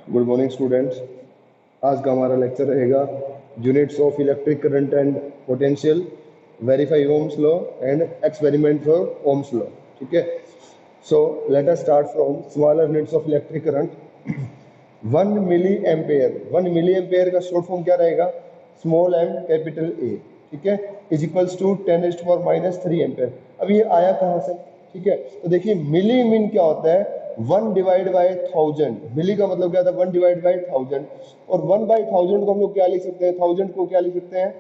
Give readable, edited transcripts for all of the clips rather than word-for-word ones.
Good morning students. आज का हमारा लेक्चर रहेगा units of electric current and potential, verify Ohm's law and experiment for Ohm's law. ठीक है, so let us start from smaller units of electric current. 1 milli ampere का short form क्या रहेगा? Small M capital A. ठीक है, is equals to 10⁻³ ampere. अब ये आया कहाँ से? ठीक है, तो देखिए मिली मीन क्या होता है? 1/1000। मिली का मतलब क्या था? 1/1000। और 1/1000 को हम लोग क्या लिख सकते हैं? 1000 को क्या लिख सकते हैं?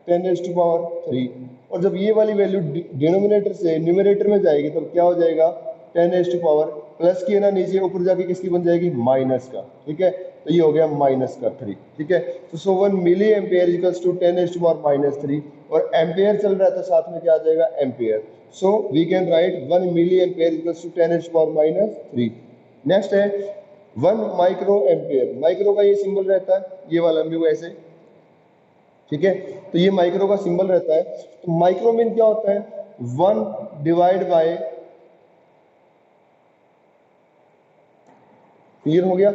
10⁻3। और जब ये वाली वैल्यू डिनोमिनेटर से न्यूमरेटर में जाएगी तो क्या हो जाएगा? 10⁻, प्लस की है ना, नीचे ऊपर जाके किसकी बन जाएगी? माइनस का। ठीक है, तो ये हो गया -3। ठीक है, तो सो 1 मिली एम्पेयर इक्वल्स टू 10⁻³ और एम्पेयर चल रहा है तो साथ में क्या आ जाएगा? Ampere. So we can write 1 milli ampere equals to 10⁻³ next है 1 माइक्रो एम्पेयर। माइक्रो का ये सिंबल रहता है, ये वाला म्यू ऐसे। ठीक है, तो ये माइक्रो का सिंबल रहता है। तो माइक्रो मीन क्या होता है? 1/, क्लियर हो गया?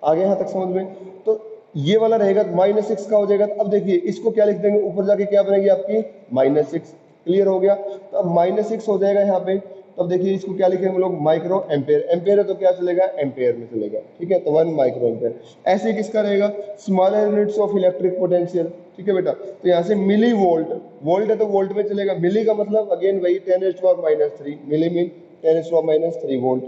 आगे यहां तक समझ में? तो ये वाला रहेगा -6 का हो जाएगा। तो अब देखिए इसको क्या लिख देंगे? ऊपर जाके क्या बनेगी आपकी? -6। क्लियर हो गया? तो अब -6 हो जाएगा यहाँ पे। तो अब देखिए इसको क्या लिखेंगे हम लोग? Micro ampere. एम्पेयर है तो क्या चलेगा? एम्पेयर में चलेगा। ठीक है, तो 1 माइक्रो एम्पेयर। ऐसे किसका रहेगा? Smaller units of electric potential. ठीक है बेटा, तो यहाँ से मिली वोल्ट, वोल्ट है तो वोल्ट में चलेगा। मिली का मतलब अगेन वही 10⁻³ मिली मीन 10⁻³ वोल्ट।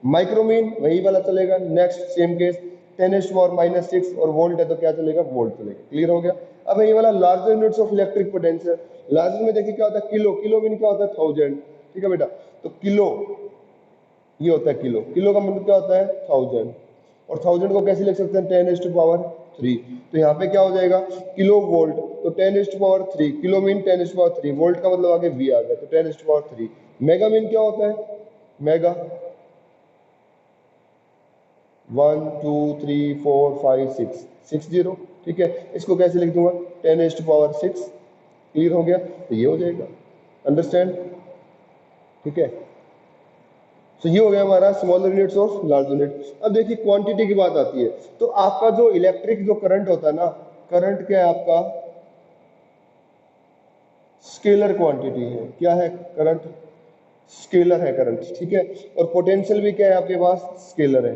माइक्रोमीन वही वाला चलेगा। नेक्स्ट सेम केस 10⁻⁻6 और वोल्ट है तो क्या चलेगा? वोल्ट चलेगा। क्लियर हो गया? अब ये वाला larger units of electric potential. Larger में देखिए क्या होता है? किलो। किलो मीन क्या होता है? 1000। ठीक है बेटा, तो किलो ये होता है किलो। किलो का मतलब क्या होता है? 1000। और 1000 को कैसे लिख सकते हैं? 10⁻3। तो यहाँ पे क्या हो जाएगा? किलो वोल्ट, तो 10⁻3। किलो मीन 10⁻3, वोल्ट का मतलब आगे वी आ गया तो 10⁻3। मेगा मीन क्या होता है? मेगा 1 2 3 4 5 6 60। ठीक है, इसको कैसे लिख दूंगा? 10⁻6। क्लियर हो गया? तो ये हो जाएगा। अंडरस्टैंड? ठीक है, तो ये हो गया हमारा स्मॉलर यूनिट्स और लार्ज यूनिट। अब देखिए क्वांटिटी की बात आती है। तो आपका जो इलेक्ट्रिक जो करंट होता है ना, करंट क्या है आपका? स्केलर क्वांटिटी है। क्या है? करंट स्केलर है करंट। ठीक है, और पोटेंशियल भी क्या है आपके पास? स्केलर है।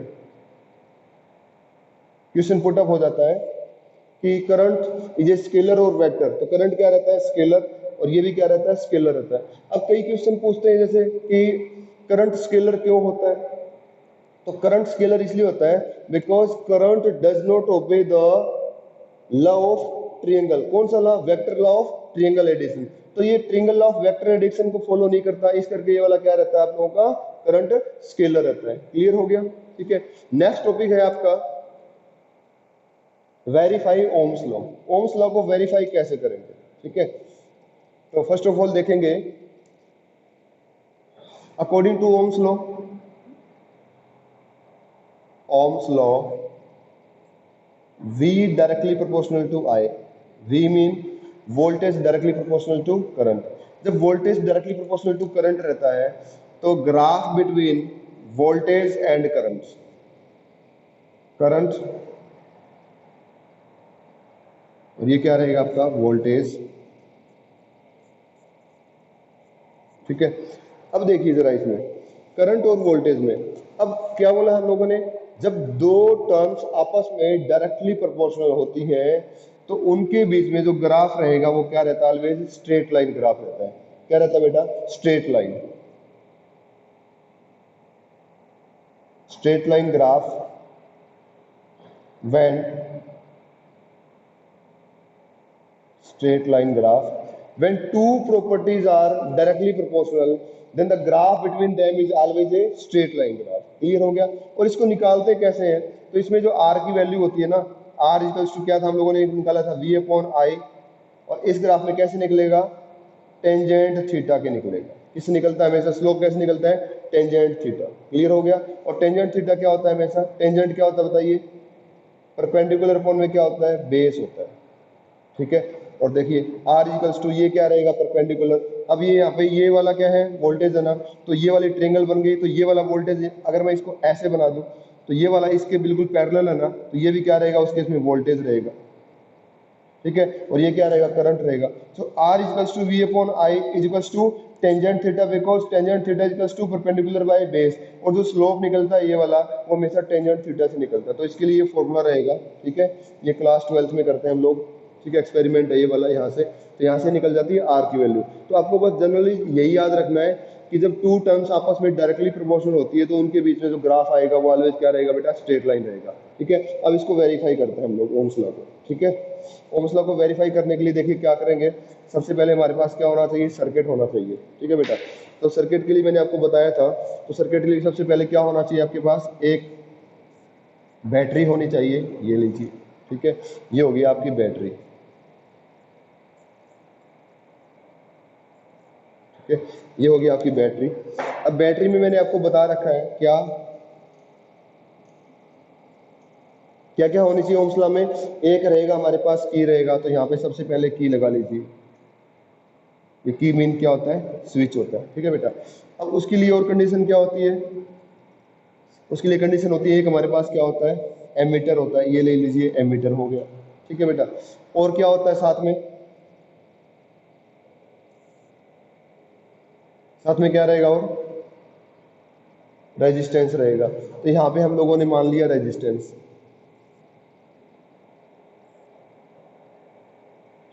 क्वेश्चन पुट अप हो जाता है कि करंट इज ए स्केलर और वेक्टर। तो करंट क्या रहता है? स्केलर। और ये भी क्या रहता है? स्केलर रहता है। अब कई क्वेश्चन पूछते हैं जैसे कि करंट स्केलर क्यों होता है? तो करंट स्केलर इसलिए होता है because current does not obey the law of triangle. कौन सा law? Vector law of triangle addition. तो ये triangle law of vector addition को फॉलो नहीं करता, इस करके ये वाला क्या रहता है आप लोगों का? करंट स्केलर रहता है। क्लियर हो गया? ठीक है, नेक्स्ट टॉपिक है आपका verify Ohm's law. Ohm's law को वेरीफाई कैसे करेंगे? ठीक है, तो फर्स्ट ऑफ ऑल देखेंगे according to Ohm's law. Ohm's law V directly proportional to I। V mean voltage directly proportional to current. जब voltage directly proportional to current रहता है तो graph between voltage and current, current और ये क्या रहेगा आपका? वोल्टेज। ठीक है, अब देखिए जरा इसमें करंट और वोल्टेज में अब क्या बोला हम लोगों ने? जब दो टर्म्स आपस में डायरेक्टली प्रोपोर्शनल होती हैं तो उनके बीच में जो ग्राफ रहेगा वो क्या रहता है? ऑलवेज स्ट्रेट लाइन ग्राफ रहता है। क्या रहता है बेटा? Straight line. Straight line graph when straight line graph when two properties are directly proportional then the graph between them is always a straight line graph। Clear हो गया? और इसको निकालते कैसे हैं? तो इसमें जो r की वैल्यू होती है ना, r इक्वल्स टू क्या था? हम लोगों ने निकाला था v/i। और इस ग्राफ में कैसे निकलेगा? टेंजेंट थीटा के निकलेगा। किससे निकलता है हमेशा? स्लोप कैसे निकलता है? Tangent theta. क्लियर हो गया? और टेंजेंट थीटा क्या होता है हमेशा? टेंजेंट क्या होता है बताइए? परपेंडिकुलर अपॉन में क्या होता है? बेस होता है। ठीक है, और देखिए R इक्वल्स टू ये क्या रहेगा? परपेंडिकुलर। अब ये यहाँ पे ये वाला क्या है? वोल्टेज है ना, तो ये वाली ट्रायंगल बन गई। तो ये वाला वोल्टेज अगर मैं इसको ऐसे बना दूं तो ये वाला इसके बिल्कुल पैरेलल है ना, तो ये भी क्या रहेगा उस केस में वोल्टेज रहेगा, ठीक है, और ये क्या रहेगा करंट रहेगा। So R equals to V upon I is equals to tangent theta, because tangent theta equals to perpendicular by base, और जो स्लोप निकलता है ये वाला वो हमेशा टेंजेंट थीटा से निकलता है, तो इसके लिए ये फॉर्मूला रहेगा, ठीक है, ये क्लास 12th में करते हैं हम लोग, ठीक है, एक्सपेरिमेंट है ये वाला यहाँ से, तो यहाँ से निकल जाती है आर की वैल्यू। तो आपको बस जनरली यही याद रखना है कि जब टू टर्म्स आपस में डायरेक्टली प्रोपोर्शनल होती है तो उनके बीच में जो ग्राफ आएगा वो ऑलवेज क्या रहेगा बेटा, स्ट्रेट लाइन रहेगा, ठीक है। अब इसको वेरीफाई करते हैं हम लोग ओम्स लॉ को, ठीक है। ओम्स लॉ को वेरीफाई करने के लिए देखिए क्या करेंगे, सबसे पहले हमारे पास क्या होना चाहिए, सर्किट होना चाहिए, ठीक है बेटा। तो सर्किट के लिए मैंने आपको बताया था, तो सर्किट के लिए सबसे पहले क्या होना चाहिए आपके पास, एक बैटरी होनी चाहिए, ये लीजिए, ठीक है, ये होगी आपकी बैटरी, ठीक है, ये होगी आपकी बैटरी। अब बैटरी में मैंने आपको बता रखा है क्या क्या क्या होनी चाहिए ओम्स लॉ में, एक रहेगा हमारे पास की रहेगा, तो यहाँ पे सबसे पहले की लगा लीजिए, ये की मीन क्या होता है, स्विच होता है, ठीक है बेटा। अब उसके लिए और कंडीशन क्या होती है, उसके लिए कंडीशन होती है एक हमारे पास क्या होता है, एमीटर होता है, ये ले लीजिए एमीटर हो गया, ठीक है बेटा। और क्या होता है साथ में, साथ में क्या रहेगा और रेजिस्टेंस रहेगा, तो यहाँ पे हम लोगों ने मान लिया रेजिस्टेंस,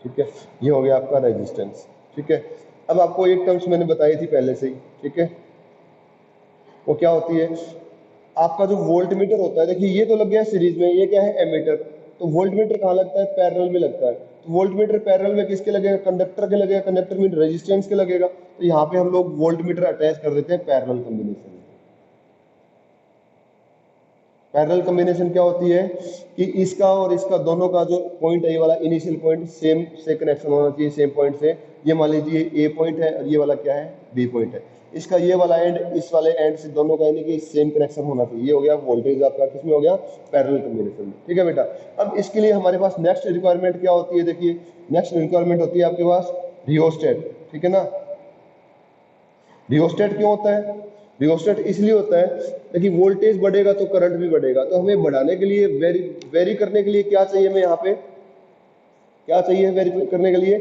ठीक है, ये हो गया आपका रेजिस्टेंस, ठीक है। अब आपको एक टर्म्स मैंने बताई थी पहले से ही, ठीक है, वो क्या होती है, आपका जो वोल्ट मीटर होता है, देखिए ये तो लग गया सीरीज में, ये क्या है एमीटर, तो वोल्ट मीटर कहाँ लगता है, पैरेलल में लगता है, तो वोल्ट मीटर पैरेलल में किसके लगेगा, कंडक्टर के लगेगा, कंडक्टर में रेजिस्टेंस के लगेगा, तो यहाँ पे हम लोग वोल्ट मीटर अटैच कर देते हैं पैरेलल कॉम्बिनेशन में। पैरेलल कॉम्बिनेशन क्या होती है कि इसका और इसका दोनों का जो पॉइंट है, ये वाला इनिशियल पॉइंट सेम से कनेक्शन होना चाहिए, सेम पॉइंट से, ये मान लीजिए ए पॉइंट है और ये वाला क्या है, बी पॉइंट है, इसका ये वाला एंड इस वाले एंड से दोनों का यानी कि सेम कनेक्शन होना चाहिए, ये हो गया वोल्टेज आपका किसमें हो गया, पैरेलल कॉम्बिनेशन में, ठीक है बेटा। अब इसके लिए हमारे पास नेक्स्ट रिक्वायरमेंट क्या होती है, देखिए नेक्स्ट रिक्वायरमेंट होती है आपके पास रियोस्टेट, ठीक है ना। रियोस्टेट क्यों होता है, रियोस्टेट इसलिए होता है देखिए वोल्टेज बढ़ेगा तो करंट भी बढ़ेगा, तो हमें बढ़ाने के लिए वेरी करने के लिए क्या चाहिए, हमें यहाँ पे क्या चाहिए वेरी करने के लिए,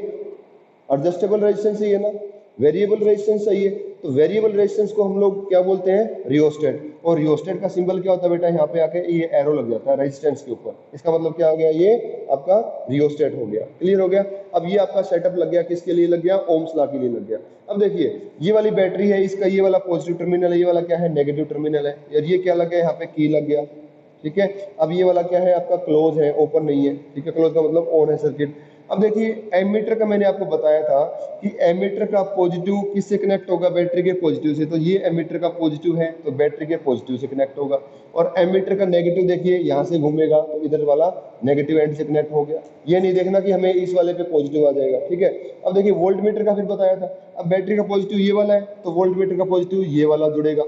एडजस्टेबल रेजिस्टेंस चाहिए ना, वेरिएबल रेजिस्टेंस चाहिए, तो वेरिएबल रेजिस्टेंस को हम लोग क्या बोलते हैं, रियोस्टेट, और रियोस्टेट का सिंबल क्या होता है बेटा, यहाँ पे आके ये एरो लग जाता है रेजिस्टेंस के ऊपर, इसका मतलब क्या हो गया, ये आपका रियोस्टेट हो गया, क्लियर हो गया। अब ये आपका सेटअप लग गया, किसके लिए लग गया, ओम्स लॉ के लिए लग गया। अब देखिए ये वाली बैटरी है, इसका ये वाला पॉजिटिव टर्मिनल है, ये वाला क्या है, नेगेटिव टर्मिनल है, और ये क्या लग गया, यहाँ पे की लग गया, ठीक है। अब ये वाला क्या है आपका, क्लोज है, ओपन नहीं है, ठीक है, क्लोज का मतलब ऑन है सर्किट। अब देखिए एमीटर का मैंने आपको बताया था कि एमीटर का पॉजिटिव किससे कनेक्ट होगा, बैटरी के पॉजिटिव से, तो ये एमीटर का पॉजिटिव है तो बैटरी के पॉजिटिव से कनेक्ट होगा, और एमीटर का नेगेटिव देखिए यहाँ से घूमेगा तो इधर वाला नेगेटिव एंड से कनेक्ट हो गया, ये नहीं देखना कि हमें इस वाले पे पॉजिटिव आ जाएगा, ठीक है। अब देखिए वोल्ट मीटर का फिर बताया था, अब बैटरी का पॉजिटिव ये वाला है तो वोल्ट मीटर का पॉजिटिव ये वाला जुड़ेगा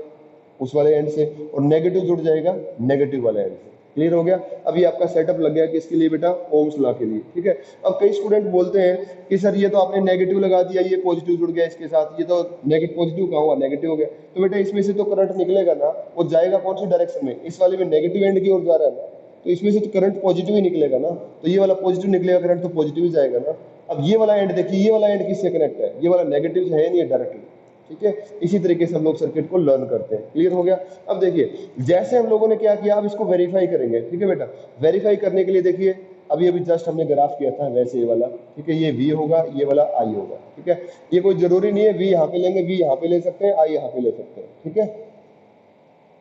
उस वाले एंड से, और नेगेटिव जुड़ जाएगा नेगेटिव वाले एंड से, क्लियर हो गया। अभी आपका सेटअप लग गया किसके लिए बेटा, ओम्स लॉ के लिए, ठीक है। अब कई स्टूडेंट बोलते हैं कि सर ये तो आपने नेगेटिव लगा दिया, ये पॉजिटिव जुड़ गया इसके साथ, ये तो नेगेटिव पॉजिटिव कहाँ हुआ, नेगेटिव हो गया, तो बेटा इसमें से तो करंट निकलेगा ना, वो जाएगा कौन सी डायरेक्शन में, इस वाले में नेगेटिव एंड की ओर जा रहा है ना, तो इसमें से तो करंट पॉजिटिव ही निकलेगा ना, तो ये वाला पॉजिटिव निकलेगा करंट तो पॉजिटिव ही जाएगा ना। अब ये वाला एंड देखिए, ये वाला एंड किससे कनेक्ट है, ये वाला नेगेटिव है नहीं है डायरेक्टली, ठीक है। इसी तरीके से हम लोग सर्किट को लर्न करते हैं, क्लियर हो गया। अब देखिए जैसे हम लोगों ने क्या किया, अब इसको वेरीफाई करेंगे, ठीक है बेटा। वेरीफाई करने के लिए देखिए अभी अभी जस्ट हमने ग्राफ किया था वैसे ये वाला, ठीक है, ये V होगा, ये वाला I होगा, ठीक है। ये कोई जरूरी नहीं है V यहाँ पे लेंगे, V यहाँ पे ले सकते हैं, I यहाँ पे ले सकते हैं, ठीक है।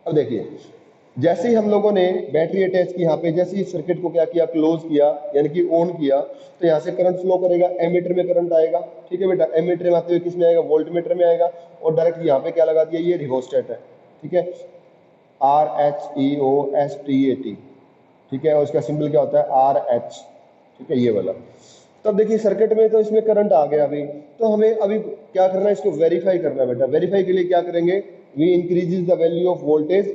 अब देखिए जैसे ही हम लोगों ने बैटरी अटैच की यहाँ पे, जैसे ही सर्किट को क्या किया, क्लोज किया यानी कि ऑन किया, तो यहाँ से करंट फ्लो करेगा, एमीटर में करंट आएगा, ठीक है बेटा। एमीटर में आते हुए किस में आएगा, वोल्ट मीटर में आएगा, और डायरेक्ट यहाँ पे क्या लगा दिया, ये रिहोस्टेट है, ठीक है, RHEOSTAT, ठीक है, और इसका सिंबल क्या होता है, RH, ठीक है, ये वाला। तब देखिए सर्किट में तो इसमें करंट आ गया अभी, तो हमें अभी क्या करना है, इसको वेरीफाई करना है बेटा। वेरीफाई के लिए क्या करेंगे, we increases the value of voltage,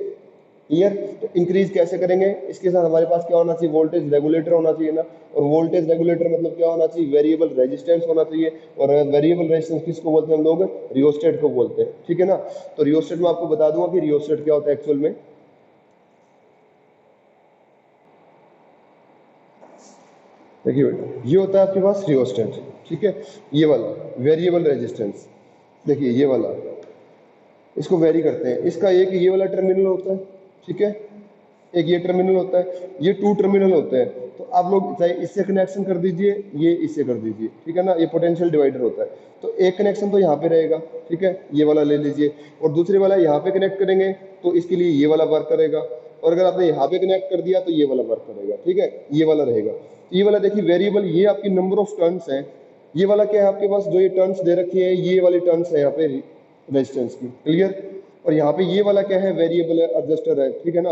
clear. तो इंक्रीज कैसे करेंगे, इसके साथ हमारे पास क्या होना चाहिए, वोल्टेज रेगुलेटर होना चाहिए ना, और वोल्टेज रेगुलेटर मतलब क्या होना चाहिए, वेरिएबल रेजिस्टेंस होना चाहिए, और वेरिएबल रेजिस्टेंस किसको बोलते हैं हम लोग, रियोस्टेट को बोलते हैं, ठीक है ना। तो रियोस्टेट में आपको बता दूंगा कि रियोस्टेट क्या होता है एक्चुअल में। देखिए बेटा, ये होता है आपके पास रियोस्टेट, ठीक है, ये वाला वेरिएबल रेजिस्टेंस। देखिए ये वाला, इसको वेरी करते हैं, इसका एक ये वाला टर्मिनल होता है, ठीक है, एक ये टर्मिनल होता है, ये टू टर्मिनल होते हैं। तो आप लोग चाहे इससे कनेक्शन कर दीजिए, ये इससे कर दीजिए, ठीक है ना, ये पोटेंशियल डिवाइडर होता है। तो एक कनेक्शन तो यहाँ पे रहेगा, ठीक है, ये वाला ले लीजिए, और दूसरे वाला यहाँ पे कनेक्ट करेंगे तो इसके लिए ये वाला वर्क करेगा, और अगर आपने यहाँ पे कनेक्ट कर दिया तो ये वाला वर्क करेगा, ठीक है, ये वाला रहेगा। तो ये वाला देखिए वेरिएबल, ये आपकी नंबर ऑफ टर्न्स है। ये वाला क्या है आपके पास, जो ये टर्न्स दे रखी है, ये वाली टर्न्स है यहाँ पे रेजिस्टेंस की, क्लियर। और यहाँ पे ये वाला क्या है, वेरिएबल है, एडजस्टर है, ठीक है ना।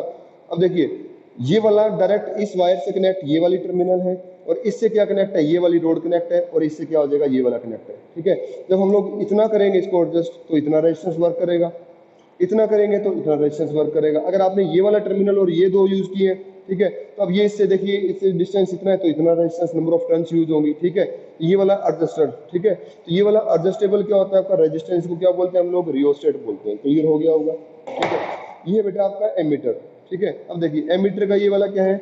अब देखिए ये वाला डायरेक्ट इस वायर से कनेक्ट ये वाली टर्मिनल है, और इससे क्या कनेक्ट है, ये वाली रोड कनेक्ट है, और इससे क्या हो जाएगा, ये वाला कनेक्ट है, ठीक है। जब हम लोग इतना करेंगे इसको एडजस्ट, तो इतना रेजिस्टेंस वर्क करेगा, इतना करेंगे तो इतना रेजिस्टेंस वर्क करेगा। अगर आपने ये वाला टर्मिनल और ये दो यूज किए, ठीक है, तो अब ये इससे देखिए, इससे डिस्टेंस इतना है तो इतना resistance, number of turns use होंगी, ठीक है। ये वाला एडजस्टेड, ठीक है, तो ये वाला एडजस्टेबल क्या होता है आपका रेजिस्टेंस को क्या बोलते हैं हम लोग, रियोस्टेट बोलते हैं, क्लियर हो गया होगा, ठीक है। ये बेटा आपका एमीटर, ठीक है। अब देखिए एमीटर का ये वाला क्या है,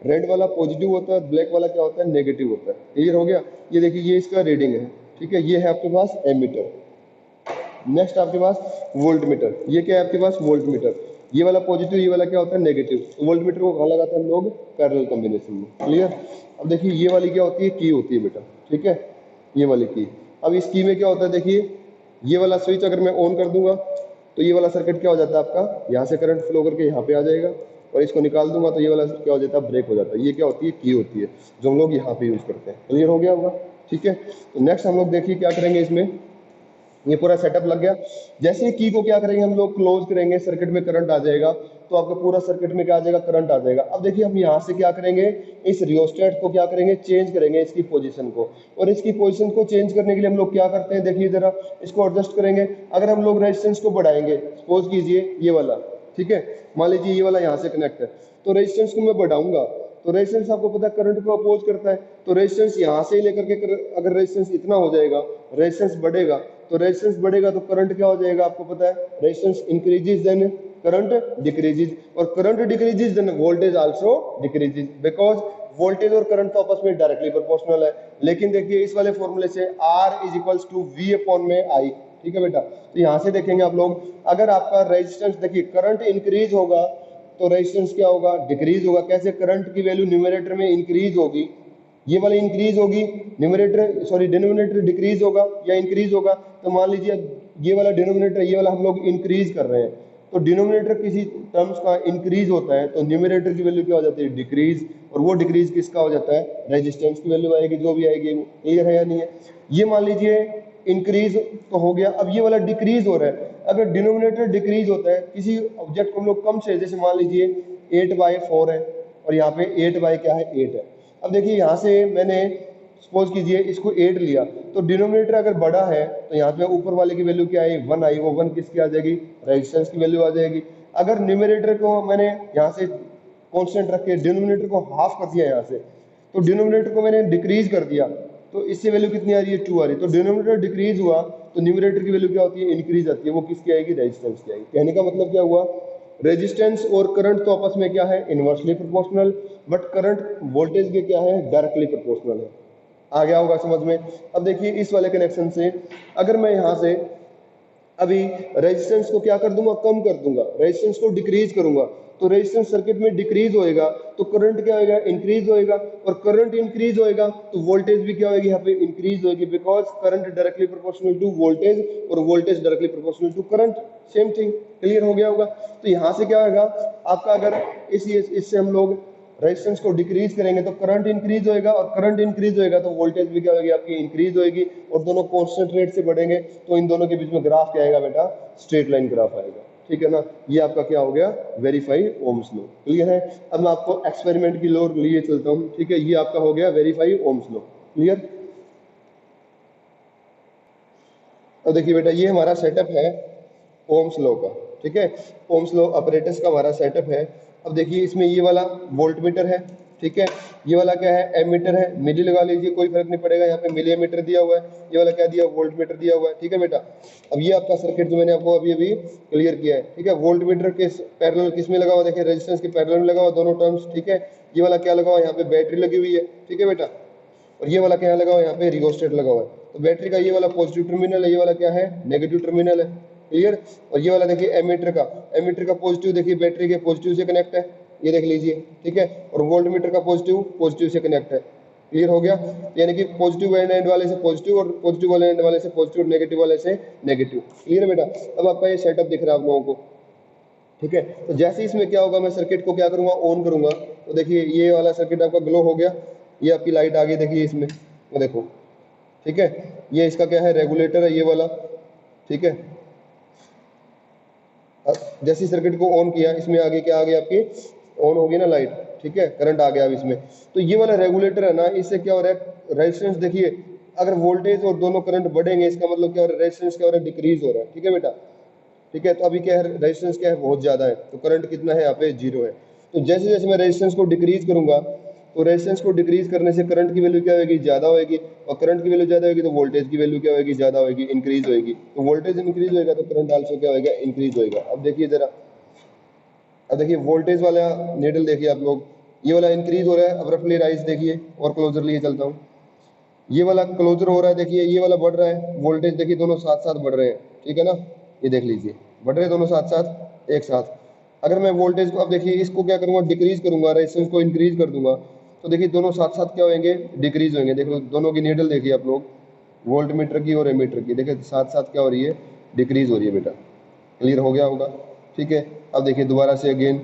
रेड वाला पॉजिटिव होता है, ब्लैक वाला क्या होता है, नेगेटिव होता है, क्लियर हो गया। ये देखिए ये इसका रीडिंग है, ठीक है, ये है आपके पास एमीटर। नेक्स्ट आपके पास वोल्ट मीटर, ये क्या है आपके पास, वोल्ट मीटर, ये वाला पॉजिटिव, ये वाला क्या होता है, नेगेटिव। तो वोल्ट मीटर को कहाँ लगाते हैं हम लोग, पैरेलल कॉम्बिनेशन में, क्लियर। अब देखिए ये वाली क्या होती है, की होती है बेटा, ठीक है, ये वाली की। अब इस की में क्या होता है, देखिए ये वाला स्विच अगर मैं ऑन कर दूंगा तो ये वाला सर्किट क्या हो जाता है आपका, यहाँ से करंट फ्लो करके यहाँ पे आ जाएगा, और इसको निकाल दूंगा तो ये वाला क्या हो जाता है, ब्रेक हो जाता है। ये क्या होती है, की होती है, जो हम लोग यहाँ पे यूज करते हैं, क्लियर हो गया होगा, ठीक है। तो नेक्स्ट हम लोग देखिए क्या करेंगे इसमें, ये पूरा सेटअप लग गया। जैसे ही की को क्या करेंगे हम लोग, क्लोज करेंगे, सर्किट में करंट आ जाएगा, तो आपका पूरा सर्किट में क्या आ जाएगा, करंट आ जाएगा। अब देखिए हम यहाँ से क्या करेंगे, इस रियोस्टेट को क्या करेंगे, चेंज करेंगे इसकी पोजीशन को, और इसकी पोजीशन को चेंज करने के लिए हम लोग क्या करते हैं, देखिए जरा इसको एडजस्ट करेंगे। अगर हम लोग रेजिस्टेंस को बढ़ाएंगे, सपोज कीजिए ये वाला, ठीक है, मान लीजिए ये वाला यहाँ से कनेक्ट है, तो रेजिस्टेंस को मैं बढ़ाऊंगा तो रेजिस्टेंस आपको पता है करंट को अपोज करता है, तो रेजिस्टेंस यहाँ से लेकर के अगर रेजिस्टेंस इतना हो जाएगा, रेजिस्टेंस बढ़ेगा, तो रेजिस्टेंस बढ़ेगा तो करंट क्या हो जाएगा आपको पता है, resistance increases then current decreases, और current decreases then voltage also decreases, because voltage और करंट तो आपस में डायरेक्टली प्रोपोर्शनल है। लेकिन देखिए इस वाले फॉर्मूले से R is equals to V upon में I, ठीक है बेटा। तो यहाँ से देखेंगे आप लोग, अगर आपका रेजिस्टेंस देखिए करंट इंक्रीज होगा तो रेजिस्टेंस क्या होगा, डिक्रीज होगा। कैसे, करंट की वैल्यू न्यूमरेटर में इंक्रीज होगी, ये वाली इंक्रीज होगी, न्यूमरेटर सॉरी डिनोमिनेटर डिक्रीज होगा या इंक्रीज होगा। तो मान लीजिए ये वाला डिनोमिनेटर, ये वाला हम लोग इंक्रीज कर रहे हैं, तो डिनोमिनेटर किसी टर्म्स का इंक्रीज होता है तो न्यूमरेटर की वैल्यू क्या हो जाती है, डिक्रीज, और वो डिक्रीज किसका हो जाता है, रेजिस्टेंस की वैल्यू आएगी, जो भी आएगी। क्लियर है या नहीं है। ये मान लीजिए इंक्रीज तो हो गया, अब ये वाला डिक्रीज हो रहा है। अगर डिनोमिनेटर डिक्रीज होता है, किसी ऑब्जेक्ट को हम लोग कम से, जैसे मान लीजिए 8/4 है और यहाँ पे 8 क्या है, 8 है। अब देखिए यहाँ से मैंने सपोज कीजिए इसको 8 लिया, तो डिनोमिनेटर अगर बड़ा है तो यहाँ पे ऊपर वाले की वैल्यू क्या आई, 1 आई, वो 1 किसकी आ जाएगी, रेजिस्टेंस की वैल्यू आ जाएगी। अगर न्यूमरेटर को मैंने यहाँ से कांस्टेंट रख के डिनोमिनेटर को हाफ कर दिया यहाँ से, तो डिनोमिनेटर को मैंने डिक्रीज कर दिया, तो इससे वैल्यू कितनी आ रही है, 2 आ रही है। तो डिनोमिनेटर डिक्रीज हुआ तो न्यूमरेटर की वैल्यू क्या होती है, इंक्रीज आती है, वो किसकी आएगी, रेजिस्टेंस की आएगी। कहने का मतलब क्या हुआ, रेजिस्टेंस और करंट तो आपस में क्या है, inversely proportional, but current voltage के क्या है, डायरेक्टली प्रोपोर्शनल है। आ गया होगा समझ में। अब देखिए इस वाले कनेक्शन से अगर मैं यहाँ से अभी रेजिस्टेंस को क्या कर दूंगा, कम कर दूंगा, रेजिस्टेंस को डिक्रीज करूंगा, तो रेजिस्टेंस सर्किट में डिक्रीज होएगा तो करंट क्या होएगा, इंक्रीज होएगा, और करंट इंक्रीज होएगा तो वोल्टेज भी क्या होएगी, यहाँ पे इंक्रीज होएगी, because current directly proportional to voltage और voltage directly proportional to current, same thing. Clear हो गया होगा। तो यहाँ से क्या होगा आपका, अगर इससे हम लोग रेजिस्टेंस को डिक्रीज करेंगे तो करंट इंक्रीज होएगा, और करंट इंक्रीज होएगा तो वोल्टेज भी क्या होगी आपकी, इंक्रीज होएगी, और दोनों कांस्टेंट रेट से बढ़ेंगे, तो इन दोनों के बीच में ग्राफ क्या आएगा बेटा, स्ट्रेट लाइन ग्राफ आएगा, ठीक है ना। ये आपका क्या हो गया, वेरीफाई ओम्स लॉ। क्लियर है। अब मैं आपको एक्सपेरिमेंट की लॉ लिए चलता हूँ, ठीक है। ये आपका हो गया वेरीफाई ओम्स लॉ। क्लियर। अब देखिए बेटा ये हमारा सेटअप है ओम्स लॉ का, ठीक है। ओम्स लॉ अपरेटस का हमारा सेटअप है। अब देखिए इसमें ये वाला वोल्ट मीटर है, ठीक है। ये वाला क्या है, एमीटर है, मिली लगा लीजिए, कोई फर्क नहीं पड़ेगा। यहाँ पे मिली मीटर दिया हुआ है, ये वाला क्या दिया, वोल्ट मीटर दिया हुआ है, ठीक है बेटा। अब ये आपका सर्किट जो मैंने आपको अभी अभी क्लियर किया है, ठीक है। वोल्ट मीटर के पैरेलल किस में लगा हुआ, देखिए रेजिस्टेंस के पैरेलल में लगा हुआ दोनों टर्म्स, ठीक है। ये वाला क्या लगा हुआ, यहाँ पे बैटरी लगी हुई है, ठीक है बेटा। और ये वाला क्या लगा हुआ है, यहाँ पे रियोस्टेट लगा हुआ है। तो बैटरी का ये वाला पॉजिटिव टर्मिनल है, ये वाला क्या है, नेगेटिव टर्मिनल है। क्लियर। और ये वाला देखिए एमीटर का पॉजिटिव देखिए बैटरी के पॉजिटिव से कनेक्ट है, ये देख लीजिए, ठीक है। और वोल्ट मीटर का पॉजिटिव से कनेक्ट है। क्लियर हो गया। यानी कि पॉजिटिव एंड वाले से पॉजिटिव और पॉजिटिव वाले एंड वाले से पॉजिटिव, नेगेटिव वाले से नेगेटिव। क्लियर है बेटा। अब आपका ये सेटअप दिख रहा है आप लोगों को, ठीक है। तो जैसे ही इसमें क्या होगा, मैं सर्किट को क्या करूंगा, ऑन करूंगा, तो देखिए ये वाला सर्किट आपका ग्लो हो गया, ये आपकी लाइट आ गई देखिए इसमें, वो देखो, ठीक है। ये इसका क्या है, रेगुलेटर है ये वाला, ठीक है। अब जैसे सर्किट को ऑन किया, इसमें आगे क्या आ गया आपकी, ऑन होगी ना लाइट, ठीक है, करंट आ गया अब इसमें। तो ये वाला रेगुलेटर है ना, इससे क्या हो रहा है, रेजिस्टेंस देखिए, अगर वोल्टेज और दोनों करंट बढ़ेंगे, इसका मतलब क्या हो रहा है, रेजिस्टेंस क्या हो रहा है, डिक्रीज हो रहा है, ठीक है बेटा। ठीक है। तो अभी क्या है, रेजिस्टेंस क्या है, बहुत ज्यादा है, तो करंट कितना है यहाँ पे, 0 है। तो जैसे जैसे मैं रेजिस्टेंस को डिक्रीज करूंगा, तो रेजिस्टेंस को डिक्रीज करने से करंट की वैल्यू क्या होगी, ज्यादा होगी, और करंट की वैल्यू ज्यादा होगी तो वोल्टेज की वैल्यू क्या होगी, ज्यादा होगी, इंक्रीज होगी। तो वोल्टेज इंक्रीज होगा तो करंट आल्सो क्या होगा, इंक्रीज होगा। अब देखिए जरा, अब देखिए वोल्टेज वाला नीडल देखिए आप लोग, ये वाला इंक्रीज हो रहा है, अब रफली राइज देखिए, और क्लोजर लिए चलता हूँ, ये वाला क्लोजर हो रहा है देखिए, ये वाला बढ़ रहा है, वोल्टेज देखिए दोनों साथ साथ बढ़ रहे हैं, ठीक है ना, ये देख लीजिए, बढ़ रहे हैं दोनों साथ साथ एक साथ। अगर मैं वोल्टेज को, अब देखिए इसको क्या करूंगा, डिक्रीज करूंगा, रेजिस्टेंस को इंक्रीज कर दूंगा, तो देखिए दोनों साथ साथ क्या होंगे, डिक्रीज होंगे। देखो दोनों की नीडल देखिए आप लोग, वोल्ट मीटर की और एमीटर की, देखिए साथ साथ क्या हो रही है, डिक्रीज हो रही है बेटा। क्लियर हो गया होगा, ठीक है। अब देखिए दोबारा से अगेन,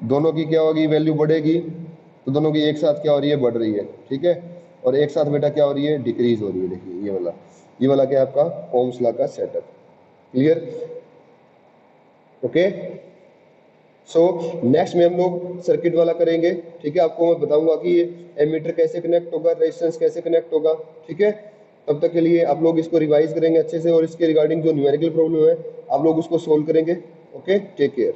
दोनों की क्या होगी, वैल्यू बढ़ेगी, तो दोनों की एक साथ क्या हो रही है, बढ़ रही है, ठीक है। और एक साथ बेटा क्या हो रही है, डिक्रीज हो रही है। देखिए ये वाला क्या है आपका, ओम्स लॉ का setup. Clear, okay. So next में हम लोग सर्किट वाला करेंगे, ठीक है। आपको मैं बताऊंगा कि ये एमीटर कैसे कनेक्ट होगा, रेजिस्टेंस कैसे कनेक्ट होगा, ठीक है। तब तक के लिए आप लोग इसको रिवाइज करेंगे अच्छे से, और इसके रिगार्डिंग जो न्यूमेरिकल प्रॉब्लम है आप लोग उसको सोल्व करेंगे। Okay, take care.